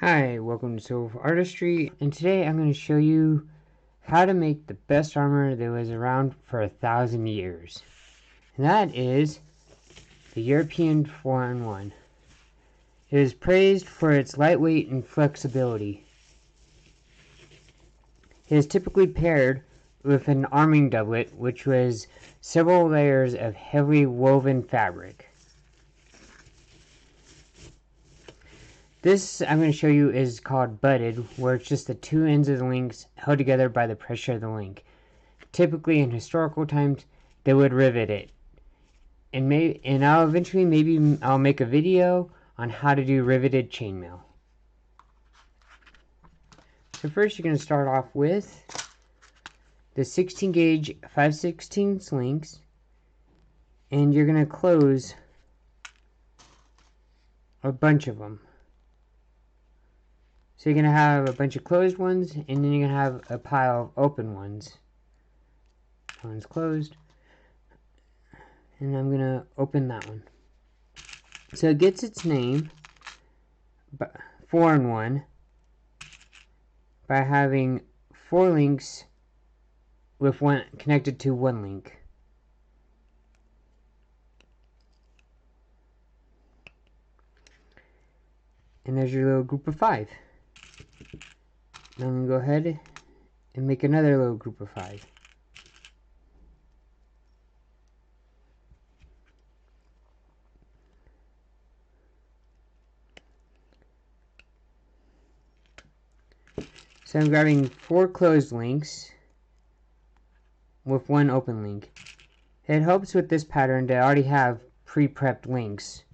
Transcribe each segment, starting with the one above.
Hi, welcome to Soul of Artistry, and today I'm going to show you how to make the best armor that was around for 1,000 years. And that is the European 4-in-1. It is praised for its lightweight and flexibility. It is typically paired with an arming doublet, which was several layers of heavily woven fabric. This I'm going to show you is called butted, where it's just the two ends of the links held together by the pressure of the link. Typically in historical times, they would rivet it. And I'll eventually maybe make a video on how to do riveted chainmail. So first you're going to start off with the 16 gauge 5/16 links, and you're going to close a bunch of them. So you're going to have a bunch of closed ones, and then you're going to have a pile of open ones. That one's closed. And I'm going to open that one. So it gets its name, 4-in-1, by having 4 links with one connected to one link. And there's your little group of 5. Now I'm going to go ahead and make another little group of 5. So I'm grabbing 4 closed links with one open link. It helps with this pattern to already have pre-prepped links.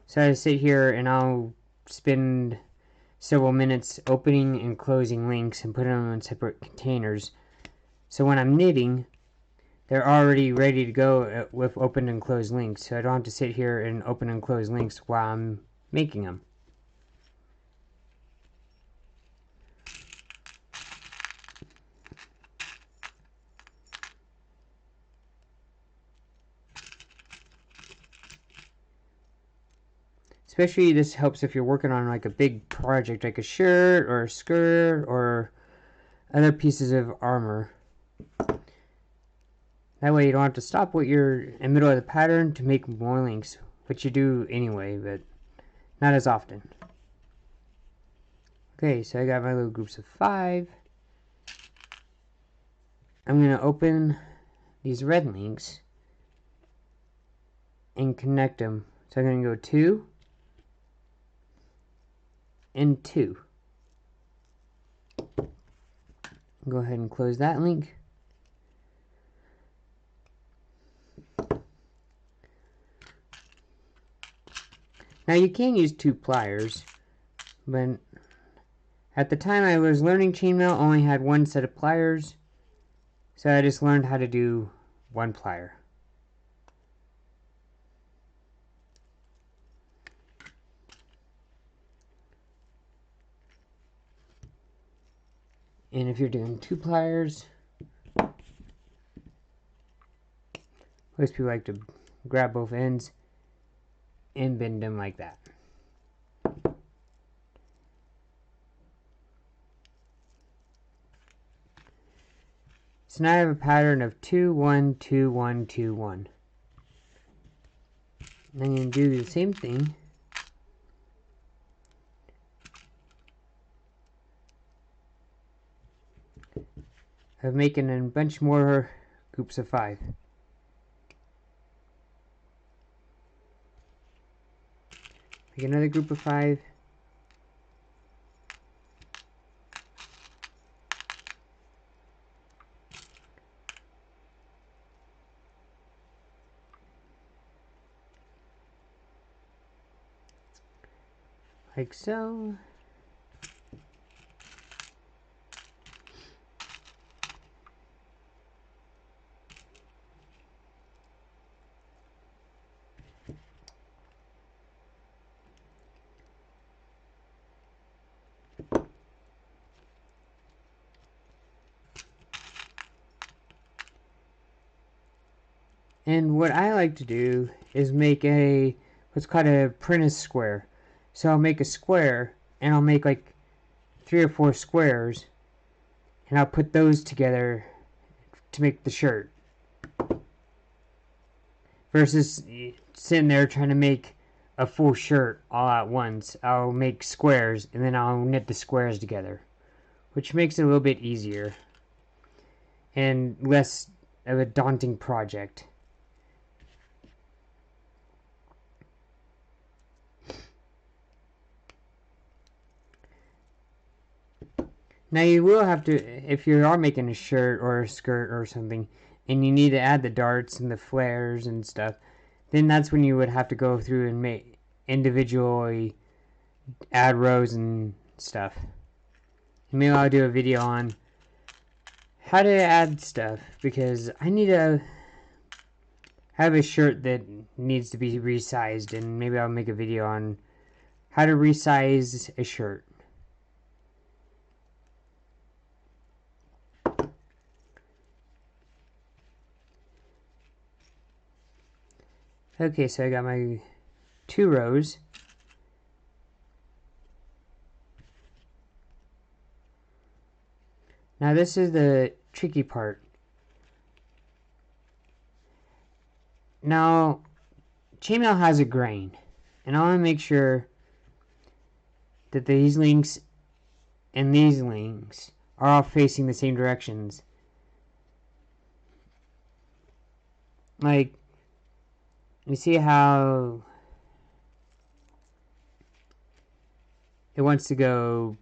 So I sit here and I'll spend several minutes opening and closing links and putting them in separate containers. So when I'm knitting, they're already ready to go with open and closed links. So I don't have to sit here and open and close links while I'm making them. Especially this helps if you're working on like a big project like a shirt or a skirt or other pieces of armor. That way you don't have to stop what you're in the middle of the pattern to make more links, which you do anyway, but not as often. Okay, so I got my little groups of 5. I'm going to open these red links and connect them. So I'm going to go 2 and 2. Go ahead and close that link. Now you can use 2 pliers, but at the time I was learning chainmail, I only had 1 set of pliers, so I just learned how to do 1 plier. And if you're doing 2 pliers, most people like to grab both ends and bend them like that. So now I have a pattern of 2, 1, 2, 1, 2, 1. And I'm going to do the same thing of making a bunch more groups of 5. Make another group of 5. Like so. And what I like to do is make what's called a Prentice square. So I'll make a square and I'll make like 3 or 4 squares, and I'll put those together to make the shirt. Versus sitting there trying to make a full shirt all at once. I'll make squares and then I'll knit the squares together, which makes it a little bit easier and less of a daunting project. Now you will have to, if you are making a shirt or a skirt or something, and you need to add the darts and the flares and stuff, then that's when you would have to go through and make individually add rows and stuff. And maybe I'll do a video on how to add stuff, because I need to have a shirt that needs to be resized, and maybe I'll make a video on how to resize a shirt. Okay, so I got my 2 rows. Now this is the tricky part. Now, chainmail has a grain, and I want to make sure that these links and these links are all facing the same directions. Like, you see how it wants to go,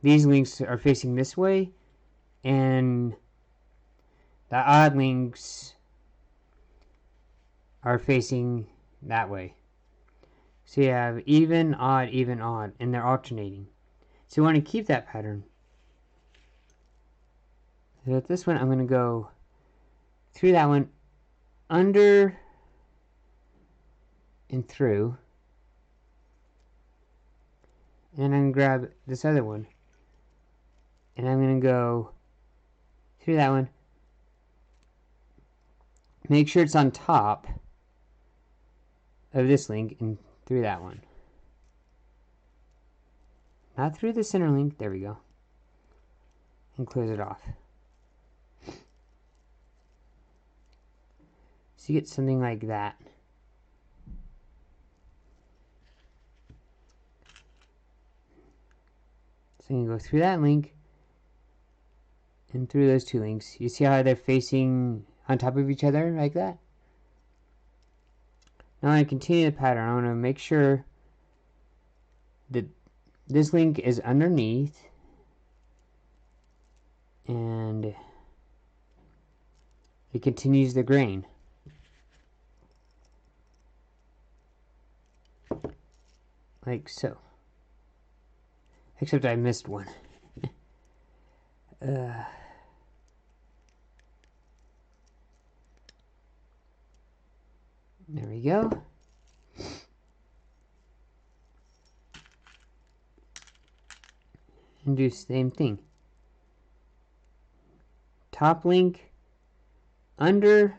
these links are facing this way, and the odd links are facing that way. So you have even, odd, and they're alternating. So you want to keep that pattern. So with this one, I'm going to go through that one, under and through, and I'm going to grab this other one, and I'm going to go through that one. Make sure it's on top of this link and through that one. Not through the center link. There we go. And close it off. So you get something like that. So you go through that link and through those 2 links. You see how they're facing on top of each other like that? Now I continue the pattern. I want to make sure that this link is underneath and it continues the grain. Like so. Except I missed one. There we go. And do the same thing. Top link, under,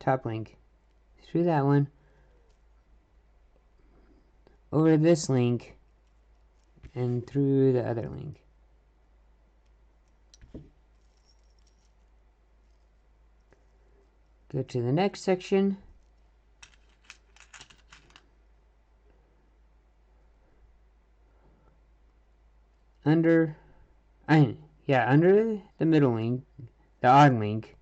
top link, through that one, over this link, and through the other link. Go to the next section. Under the middle link, the odd link,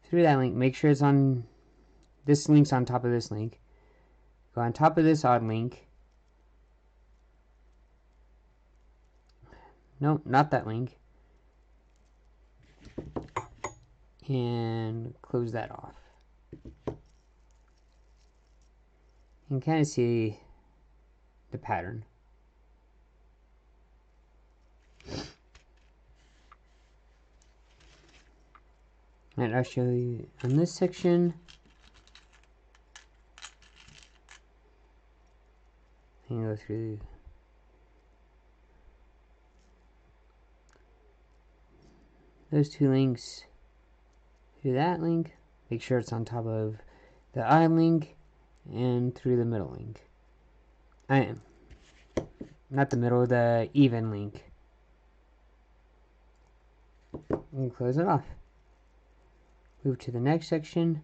through that link, make sure it's on, this link's on top of this link. Go on top of this odd link. Nope, not that link. And close that off. You can kind of see the pattern. And I'll show you on this section. And go through those 2 links, through that link, make sure it's on top of the odd link, and through the middle link. not the middle, the even link. And close it off. Move to the next section.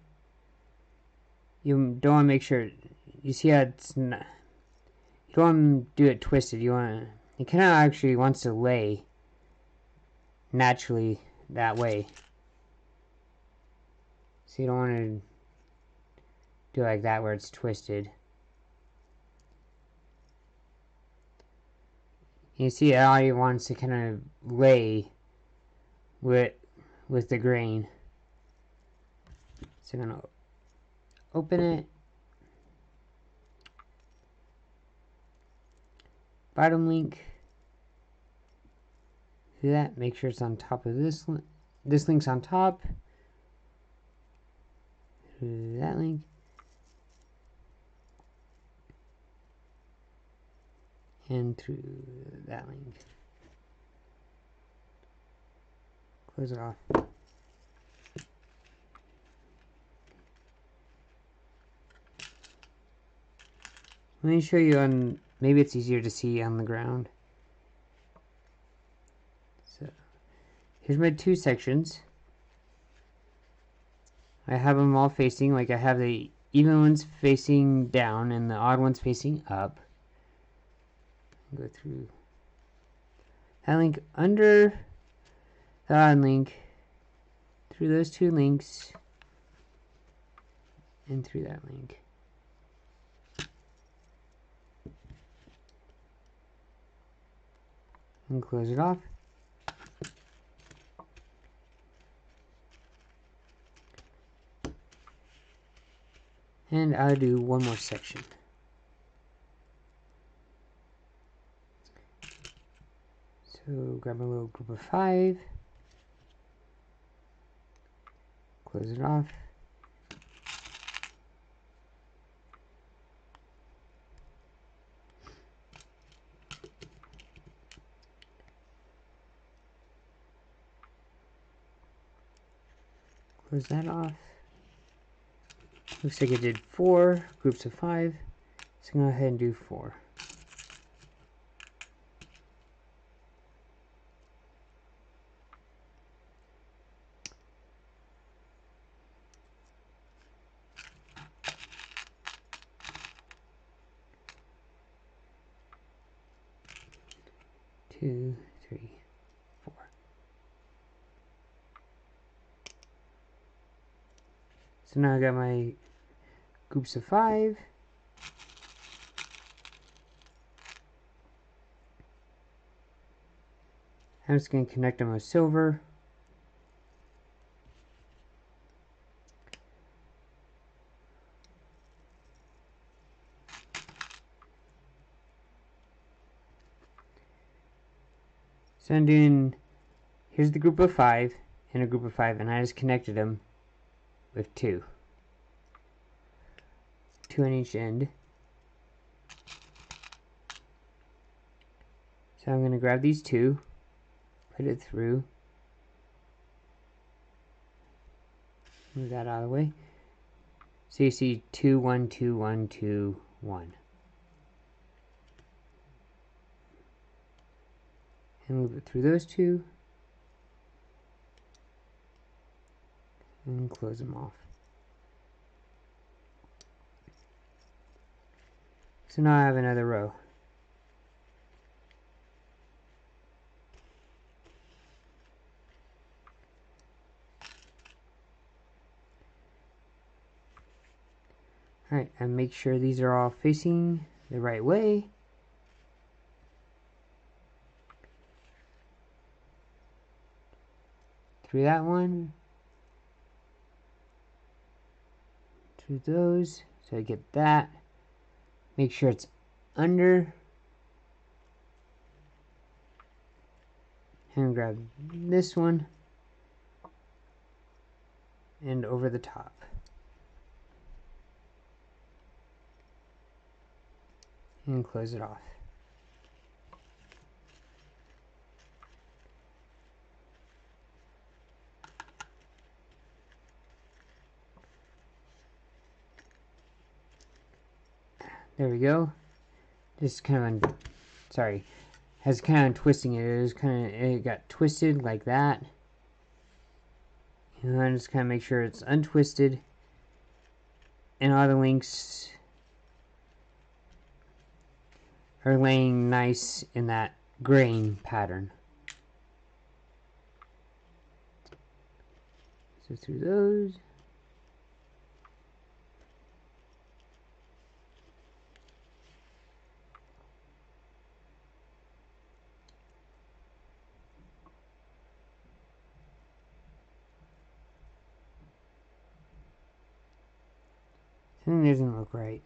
You don't want to make sure, you see how it's not, you don't want to do it twisted. You want to, it kind of actually wants to lay naturally that way. So you don't want to do it like that where it's twisted. You see it already wants to kind of lay with the grain. So I'm going to open it. Bottom link. Do that. Make sure it's on top of this. This link's on top. Do that link. And through that link. Close it off. Let me show you on, maybe it's easier to see on the ground. So here's my two sections. I have them all facing, like I have the even ones facing down and the odd ones facing up. Go through that link under the odd link, through those two links, and through that link. And close it off. And I'll do one more section. So grab a little group of 5. Close it off. Close that off. Looks like it did 4 groups of 5. So I'm going to go ahead and do 4. Two, 3, 4. So now I got my groups of 5. I'm just going to connect them with silver. So I'm doing, here's the group of 5 and a group of 5, and I just connected them with 2. 2 on each end. So I'm going to grab these 2, put it through, move that out of the way. So you see 2, 1, 2, 1, 2, 1. And move it through those 2. And close them off. So now I have another row. Alright, and make sure these are all facing the right way. Through that one. Through those. So I get that. Make sure it's under. And grab this one. And over the top. And close it off. There we go. just kind of, sorry, has kind of twisting it. It got twisted like that. And I just kind of make sure it's untwisted, and all the links are laying nice in that grain pattern. So through those. Something doesn't look right.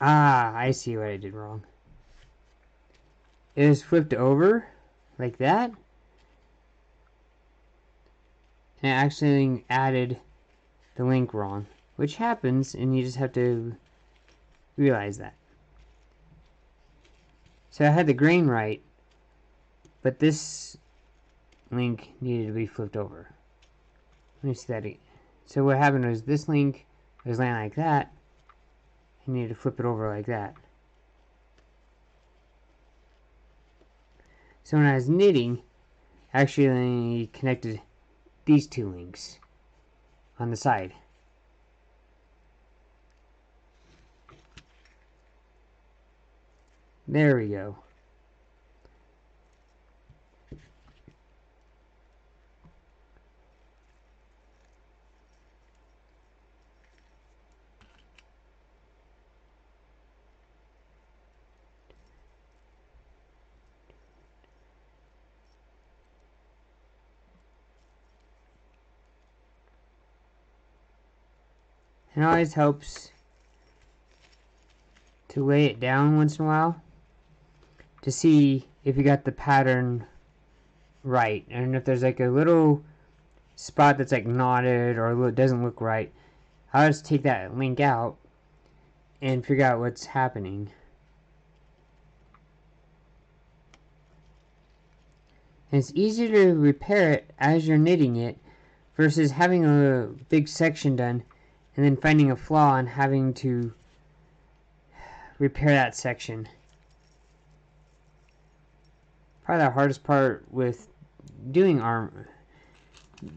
Ah, I see what I did wrong. It was flipped over like that, and it actually added the link wrong, which happens, and you just have to realize that. So I had the grain right, but this link needed to be flipped over. Let me see that again. So what happened was this link was laying like that. You need to flip it over like that. So when I was knitting, I actually connected these two links on the side. There we go. It always helps to lay it down once in a while to see if you got the pattern right, and if there's like a little spot that's like knotted or doesn't look right, I'll just take that link out and figure out what's happening. And it's easier to repair it as you're knitting it versus having a big section done and then finding a flaw and having to repair that section. Probably the hardest part with doing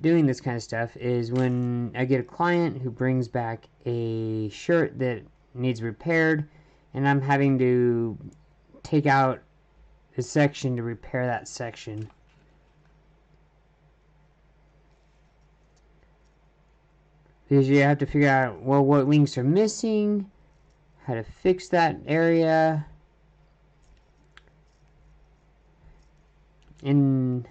this kind of stuff is when I get a client who brings back a shirt that needs repaired, and I'm having to take out a section to repair that section. Because you have to figure out, well, what links are missing, how to fix that area, and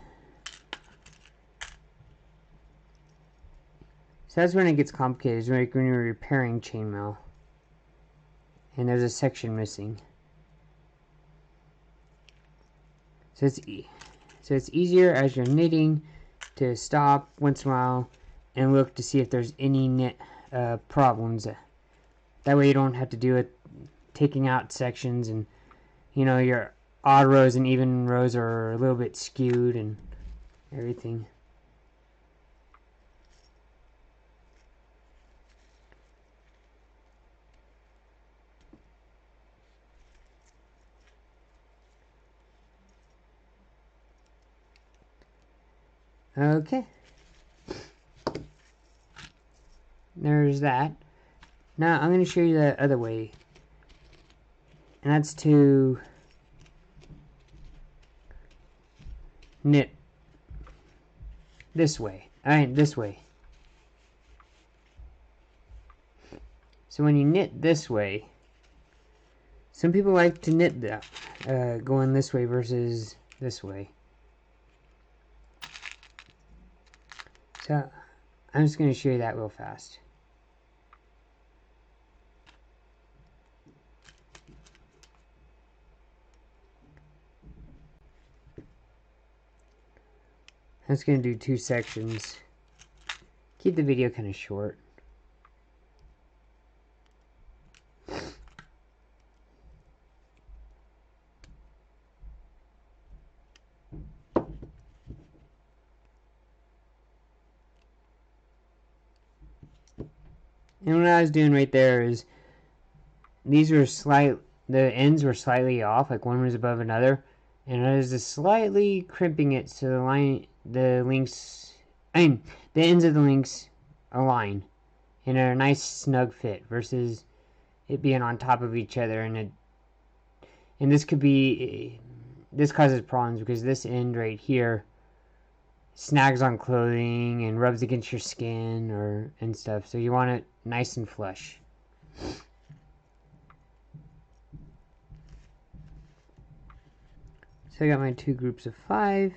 so that's when it gets complicated, is when you're repairing chainmail and there's a section missing. So it's easier as you're knitting to stop once in a while and look to see if there's any knit problems. That way you don't have to do it taking out sections, and your odd rows and even rows are a little bit skewed and everything. Okay. There's that. Now I'm going to show you the other way, and that's to knit this way. This way. So when you knit this way, some people like to knit that going this way versus this way. So I'm just going to show you that real fast. I'm just going to do 2 sections. Keep the video kind of short. And what I was doing right there is these were the ends were slightly off, like one was above another, and I was just slightly crimping it so the ends of the links align in a nice snug fit versus it being on top of each other, and this causes problems because this end right here snags on clothing and rubs against your skin and stuff, so you want it nice and flush. So I got my 2 groups of 5.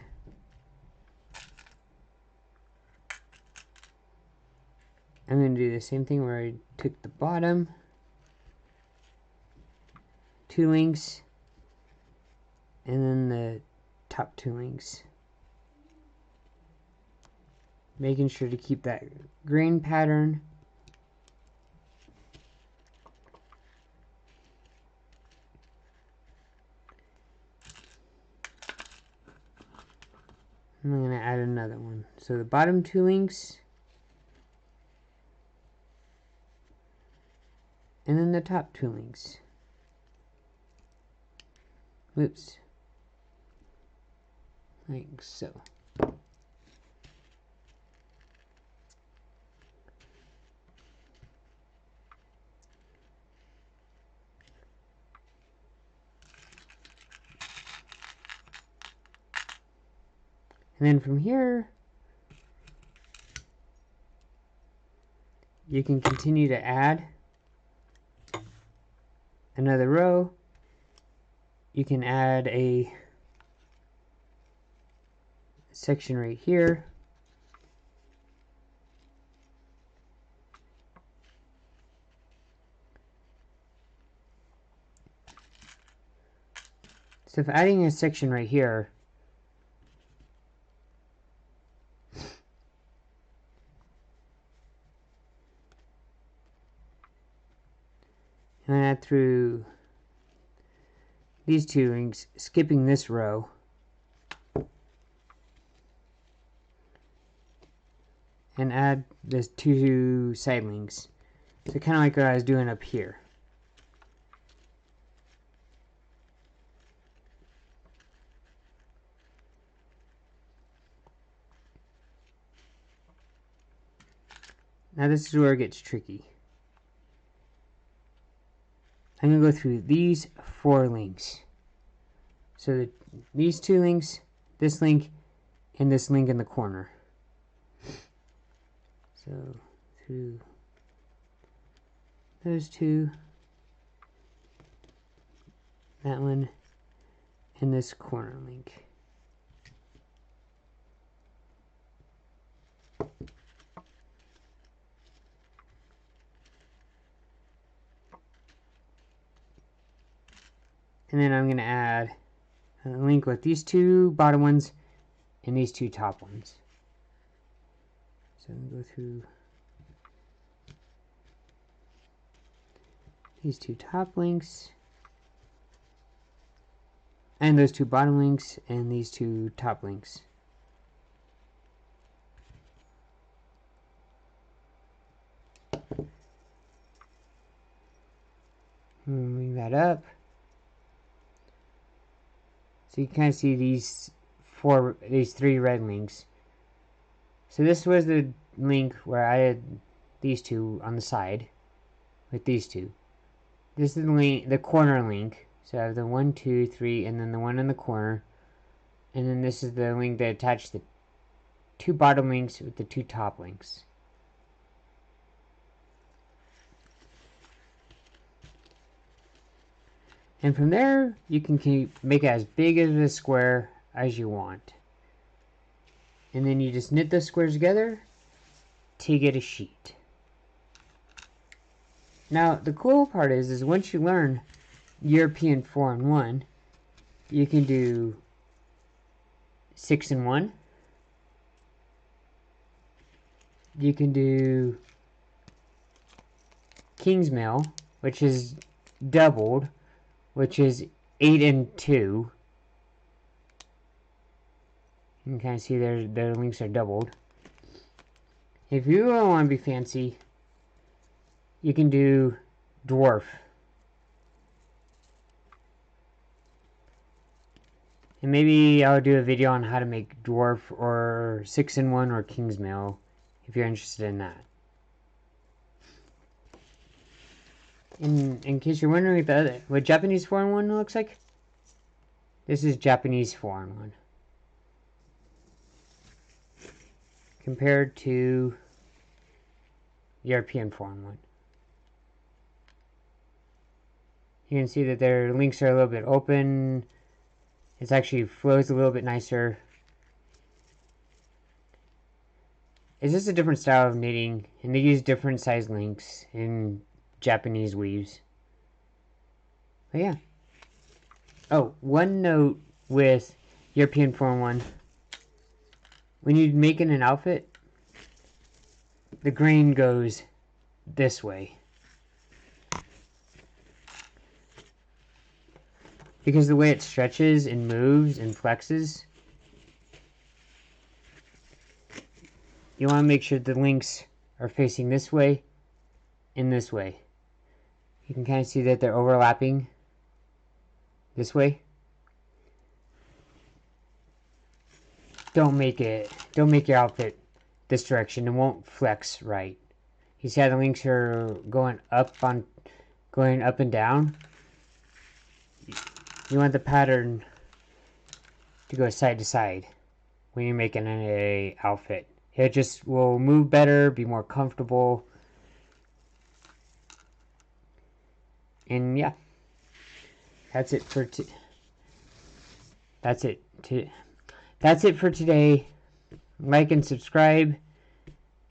I'm going to do the same thing where I took the bottom 2 links and then the top 2 links. Making sure to keep that grain pattern. And I'm going to add another one. So the bottom 2 links and then the top 2 links. Whoops. Like so. And then from here, you can continue to add another row. You can add a section right here. So if adding a section right here, and add through these 2 links, skipping this row, and add the 2 side links. So kind of like what I was doing up here. Now this is where it gets tricky. I'm going to go through these 4 links. So these 2 links, this link, and this link in the corner. So through those 2, that one, and this corner link. And then I'm going to add a link with these 2 bottom ones and these 2 top ones. So I'm going to go through these 2 top links, and those 2 bottom links, and these 2 top links. Moving that up. So you can kind of see these 3 red links. So this was the link where I had these 2 on the side with these 2. This is the corner link. So I have the 1, 2, 3, and then the one in the corner. And then this is the link that attached the 2 bottom links with the 2 top links. And from there, you can make it as big as a square as you want. And then you just knit those squares together to get a sheet. Now, the cool part is once you learn European 4 and 1, you can do 6 and 1. You can do King's Mail, which is doubled, which is 8 and 2. You can kind of see their links are doubled. If you really want to be fancy, you can do dwarf. And maybe I'll do a video on how to make dwarf or 6-in-1 or king's mail if you're interested in that. In case you're wondering what Japanese 4-in-1 looks like, this is Japanese 4-in-1 compared to European 4-in-1. You can see that their links are a little bit open. It actually flows a little bit nicer. It's just a different style of knitting, and they use different size links in Japanese weaves. But yeah. Oh, one note with European 4-in-1. When you're making an outfit, the grain goes this way. Because the way it stretches and moves and flexes, you want to make sure the links are facing this way and this way. You can kind of see that they're overlapping this way. Don't make your outfit this direction. It won't flex right. You see how the links are going up and down? You want the pattern to go side to side when you're making an outfit. It just will move better, be more comfortable. And yeah, that's it for today. Like and subscribe,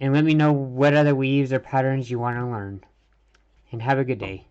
and let me know what other weaves or patterns you want to learn. And have a good day.